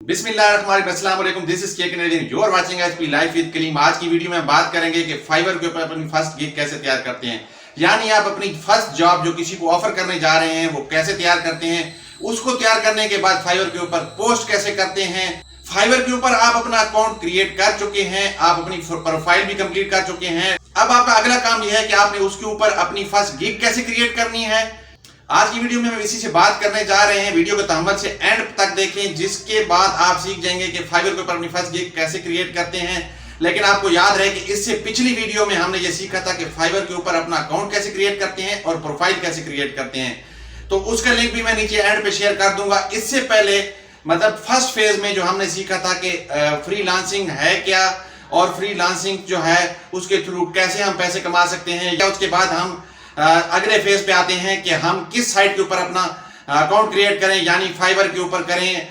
बिस्मिल्लाहिर्रहमानिर्रहीम, this is kkniazi, you are watching HP life with Kaleem. आज की वीडियो में बात करेंगे कि फाइवर के ऊपर अपनी फर्स्ट गिग कैसे तैयार करते हैं। यानी आप अपनी फर्स्ट जॉब जो किसी को ऑफर करने जा रहे हैं वो कैसे तैयार करते हैं, उसको तैयार करने के बाद फाइवर के ऊपर पोस्ट कैसे करते हैं। फाइवर के ऊपर आप अपना अकाउंट क्रिएट कर चुके हैं, आप अपनी प्रोफाइल भी कंप्लीट कर चुके हैं। अब आपका अगला काम यह है कि आपने उसके ऊपर अपनी फर्स्ट गिग कैसे क्रिएट करनी है। आज की वीडियो में हम इसी से बात करने जा रहे हैं। वीडियो को तहम्मुल से एंड तक देखें, जिसके बाद आप सीख जाएंगे कि फाइवर के ऊपर अपनी फर्स्ट गिग कैसे क्रिएट करते हैं। लेकिन आपको याद रहे कि इससे पिछली वीडियो में हमने ये सीखा था कि फाइवर के ऊपर अपना अकाउंट कैसे क्रिएट करते हैं और प्रोफाइल कैसे क्रिएट करते हैं। तो उसका लिंक भी मैं नीचे एंड पे शेयर कर दूंगा। इससे पहले मतलब फर्स्ट फेज में जो हमने सीखा था कि फ्रीलांसिंग है क्या और फ्रीलांसिंग जो है उसके थ्रू कैसे हम पैसे कमा सकते हैं, या उसके बाद हम अगले फेज पे आते हैं कि हम किस साइट के ऊपर अपना अकाउंट क्रिएट करें, यानी फाइवर के ऊपर करें,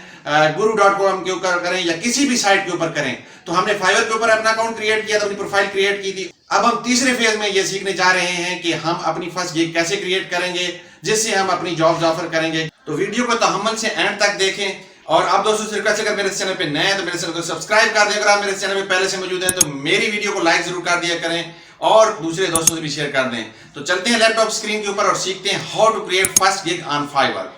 guru.com के ऊपर करें या किसी भी साइट के ऊपर करें। तो हमने फाइवर के ऊपर अपना अकाउंट क्रिएट किया, तो अपनी प्रोफाइल क्रिएट की थी। अब हम तीसरे फेज में ये सीखने जा रहे हैं कि हम अपनी फर्स्ट गिग कैसे क्रिएट करेंगे जिससे हम अपनी जॉब्स ऑफर करेंगे। तो वीडियो को तहम्मुल से एंड तक देखें। और आप दोस्तों से रिक्वेस्ट, अगर मेरे चैनल पे नए हैं तो मेरे चैनल को सब्सक्राइब कर दें। अगर आप मेरे चैनल में पहले से मौजूद हैं तो मेरी वीडियो को लाइक जरूर कर दिया करें और दूसरे दोस्तों से भी शेयर कर दें। तो चलते हैं लैपटॉप स्क्रीन के ऊपर और सीखते हैं how to create first gig on fibre.